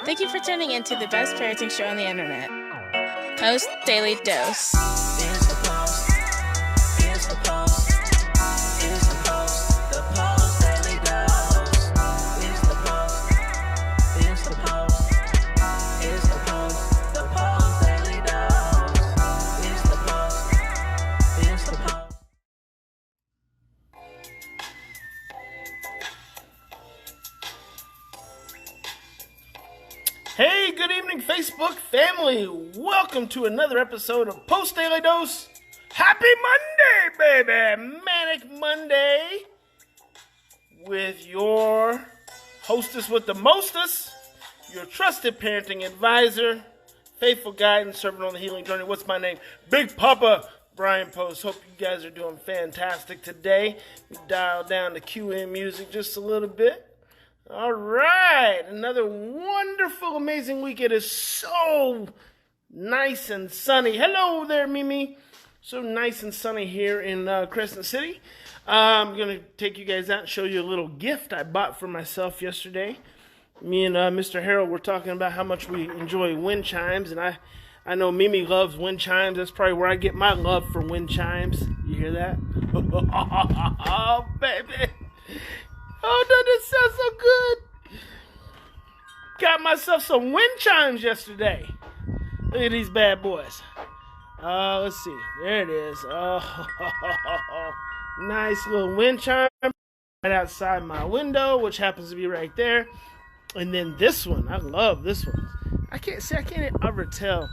Thank you for tuning in to the best parenting show on the internet, Post Daily Dose. It's the Post. It's the Post. It's the Post. The Post Daily Dose. It's the Post. It's the Post. It's the Post. The Post Daily Dose. It's the Post. It's the Post. Hey, good evening, Facebook family. Welcome to another episode of Post Daily Dose. Happy Monday, baby. Manic Monday with your hostess with the mostest, your trusted parenting advisor, faithful guide and servant on the healing journey. What's my name? Big Papa Brian+Post. Hope you guys are doing fantastic today. We dialed down the QM music just a little bit. All right, another wonderful, amazing week. It is so nice and sunny. Hello there, Mimi. So nice and sunny here in Crescent City. I'm going to take you guys out and show you a little gift I bought for myself yesterday. Me and Mr. Harold were talking about how much we enjoy wind chimes, and I know Mimi loves wind chimes. That's probably where I get my love for wind chimes. You hear that? Oh, baby. Oh, doesn't it sound so good? Got myself some wind chimes yesterday. Look at these bad boys. Let's see. There it is. Oh, nice little wind chime right outside my window, which happens to be right there. And then this one. I love this one. I can't ever tell.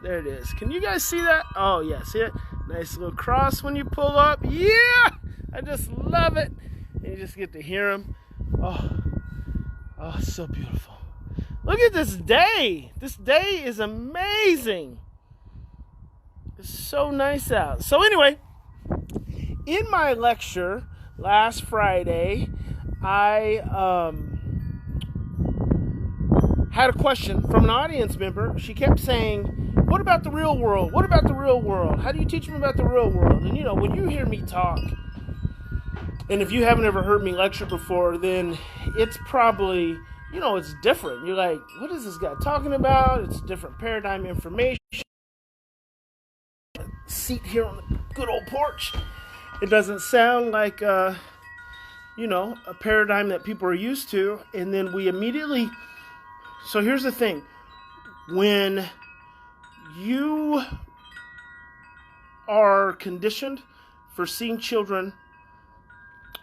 There it is. Can you guys see that? Oh, yeah. See it? Nice little cross when you pull up. Yeah! I just love it. And you just get to hear them. Oh, so beautiful. Look at this day. This day is amazing. It's so nice out. So anyway, in my lecture last Friday, I had a question from an audience member. She kept saying, what about the real world? What about the real world? How do you teach them about the real world? And when you hear me talk, and if you haven't ever heard me lecture before, then it's probably, it's different. You're like, what is this guy talking about? It's different paradigm information. Seat here on the good old porch. It doesn't sound like, a paradigm that people are used to. And then we immediately, so here's the thing. When you are conditioned for seeing children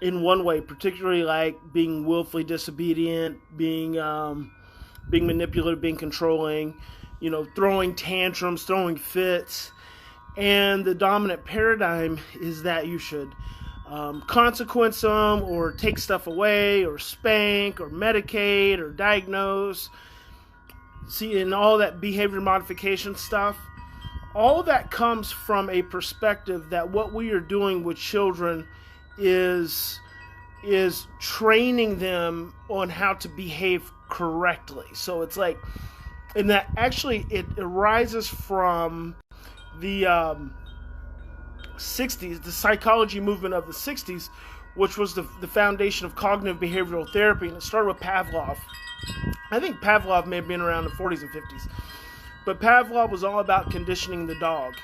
in one way, particularly like being willfully disobedient, being manipulative, being controlling, throwing tantrums, throwing fits. And the dominant paradigm is that you should consequence them or take stuff away or spank or medicate or diagnose. See, and all that behavior modification stuff, all of that comes from a perspective that what we are doing with children is training them on how to behave correctly. So it's like, and that actually it arises from the 60s, the psychology movement of the 60s, which was the foundation of cognitive behavioral therapy, and it started with Pavlov. I think Pavlov may have been around the 40s and 50s, but Pavlov was all about conditioning the dog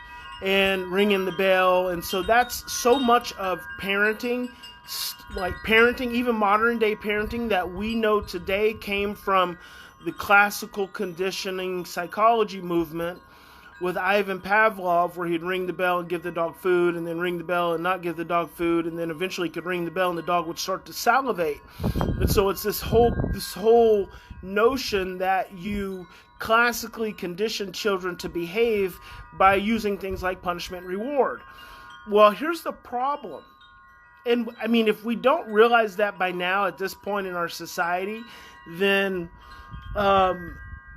and ringing the bell. And so that's so much of parenting, like parenting, even modern day parenting that we know today came from the classical conditioning psychology movement with Ivan Pavlov, where he'd ring the bell and give the dog food, and then ring the bell and not give the dog food, and then eventually could ring the bell and the dog would start to salivate. And so it's this whole notion that you classically condition children to behave by using things like punishment and reward. Well, here's the problem. And I mean, if we don't realize that by now at this point in our society, then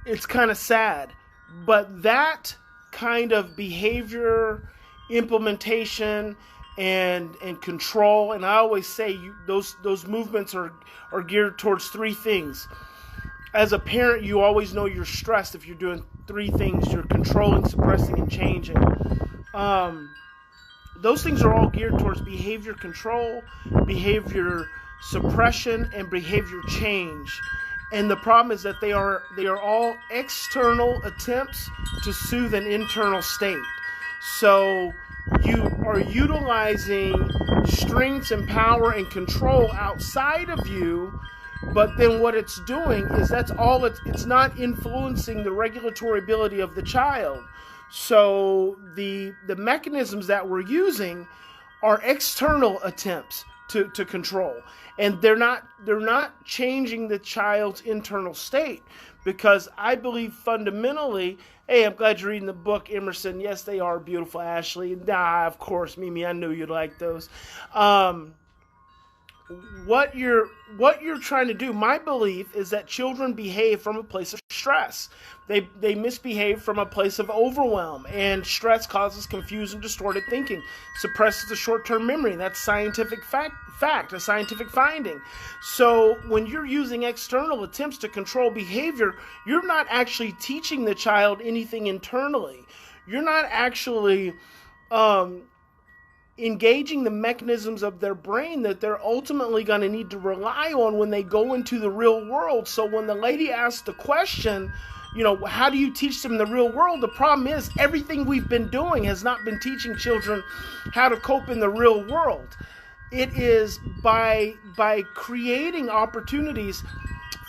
it's kind of sad. But that kind of behavior implementation and control, and I always say those movements are geared towards three things. As a parent, you always know you're stressed if you're doing three things. You're controlling, suppressing, and changing. Those things are all geared towards behavior control, behavior suppression, and behavior change. And the problem is that they are all external attempts to soothe an internal state. So you are utilizing strengths and power and control outside of you, but then what it's doing is that's all it's not influencing the regulatory ability of the child. So the mechanisms that we're using are external attempts to control, and they're not changing the child's internal state, because I believe fundamentally, hey, I'm glad you're reading the book, Emerson. Yes, they are beautiful, Ashley. Nah, of course, Mimi, I knew you'd like those. What you're trying to do, my belief is that children behave from a place of stress. They misbehave from a place of overwhelm, and stress causes confused and distorted thinking, suppresses the short-term memory. That's scientific fact, a scientific finding. So when you're using external attempts to control behavior, you're not actually teaching the child anything internally. You're not actually engaging the mechanisms of their brain that they're ultimately going to need to rely on when they go into the real world. So when the lady asks the question, how do you teach them the real world? The problem is everything we've been doing has not been teaching children how to cope in the real world. It is by creating opportunities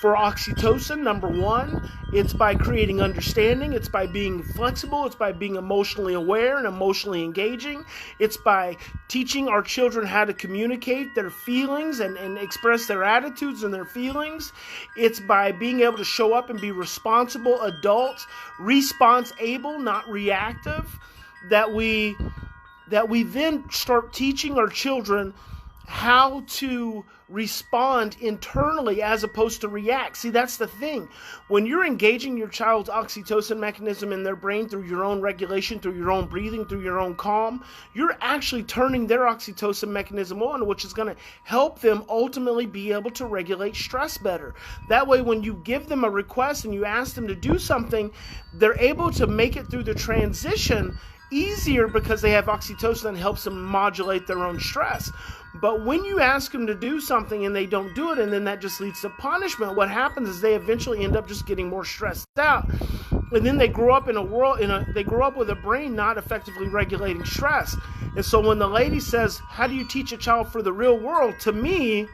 for oxytocin, number one. It's by creating understanding. It's by being flexible. It's by being emotionally aware and emotionally engaging. It's by teaching our children how to communicate their feelings and express their attitudes and their feelings. It's by being able to show up and be responsible adults, response able, not reactive, that we then start teaching our children how to respond internally as opposed to react. See, that's the thing. When you're engaging your child's oxytocin mechanism in their brain through your own regulation, through your own breathing, through your own calm, you're actually turning their oxytocin mechanism on, which is going to help them ultimately be able to regulate stress better. That way, when you give them a request and you ask them to do something, they're able to make it through the transition easier because they have oxytocin that helps them modulate their own stress. But when you ask them to do something and they don't do it, and then that just leads to punishment, what happens is they eventually end up just getting more stressed out. And then they grow up they grow up with a brain not effectively regulating stress. And so when the lady says, how do you teach a child for the real world? To me,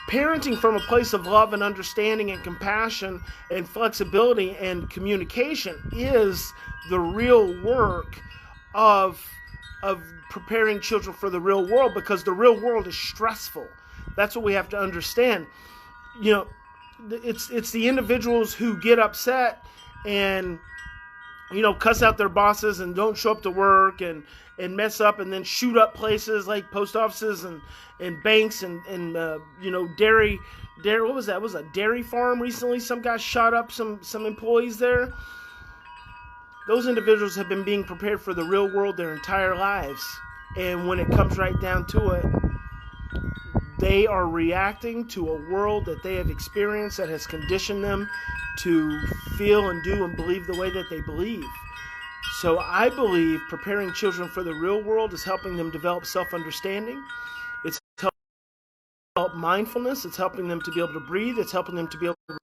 parenting from a place of love and understanding and compassion and flexibility and communication is the real work of preparing children for the real world, because the real world is stressful. That's what we have to understand. It's the individuals who get upset and cuss out their bosses and don't show up to work and mess up and then shoot up places like post offices and banks and dairy. What was that? It was a dairy farm recently. Some guy shot up some employees there. Those individuals have been being prepared for the real world their entire lives. And when it comes right down to it, they are reacting to a world that they have experienced that has conditioned them to feel and do and believe the way that they believe. So I believe preparing children for the real world is helping them develop self-understanding. It's helping develop mindfulness. It's helping them to be able to breathe. It's helping them to be able to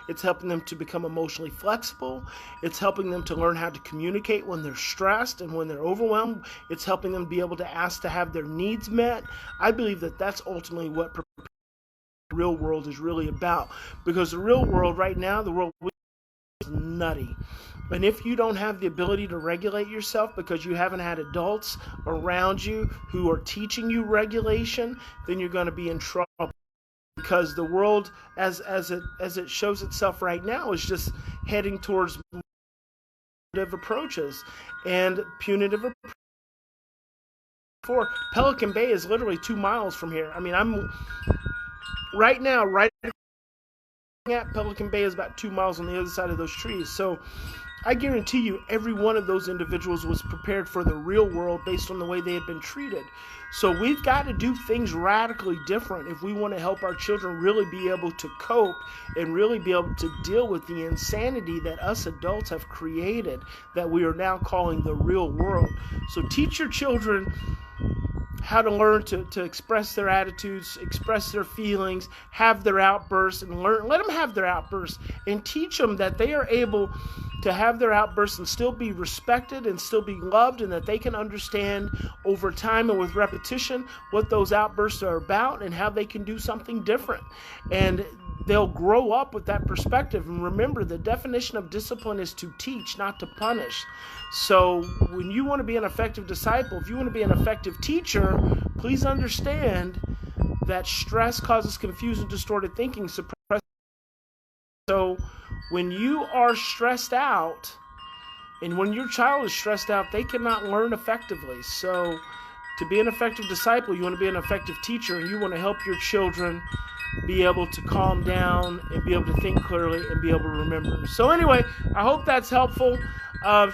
It's helping them to become emotionally flexible. It's helping them to learn how to communicate when they're stressed and when they're overwhelmed. It's helping them be able to ask to have their needs met. I believe that that's ultimately what the real world is really about. Because the real world right now, the world is nutty. And if you don't have the ability to regulate yourself because you haven't had adults around you who are teaching you regulation, then you're going to be in trouble. Because the world, as it shows itself right now, is just heading towards punitive approaches and punitive approaches. Pelican Bay is literally 2 miles from here. I mean, I'm right now right at Pelican Bay is about 2 miles on the other side of those trees. So I guarantee you, every one of those individuals was prepared for the real world based on the way they had been treated. So we've got to do things radically different if we want to help our children really be able to cope and really be able to deal with the insanity that us adults have created that we are now calling the real world. So teach your children how to learn to express their attitudes, express their feelings, have their outbursts, and let them have their outbursts, and teach them that they are able to have their outbursts and still be respected and still be loved, and that they can understand over time and with repetition what those outbursts are about and how they can do something different. And they'll grow up with that perspective. And remember, the definition of discipline is to teach, not to punish. So when you want to be an effective disciple, if you want to be an effective teacher, please understand that stress causes confusion, distorted thinking, suppress. So when you are stressed out, and when your child is stressed out, they cannot learn effectively. So to be an effective disciple, you want to be an effective teacher, and you want to help your children be able to calm down and be able to think clearly and be able to remember. So anyway, I hope that's helpful.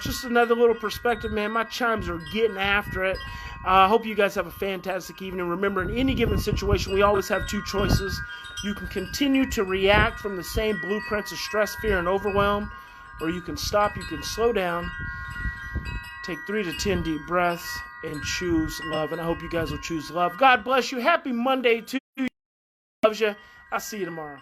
Just another little perspective, man. My chimes are getting after it. I hope you guys have a fantastic evening. Remember, in any given situation, we always have two choices. You can continue to react from the same blueprints of stress, fear, and overwhelm, or you can stop, you can slow down, take 3 to 10 deep breaths, and choose love. And I hope you guys will choose love. God bless you. Happy Monday to you. Loves you. I'll see you tomorrow.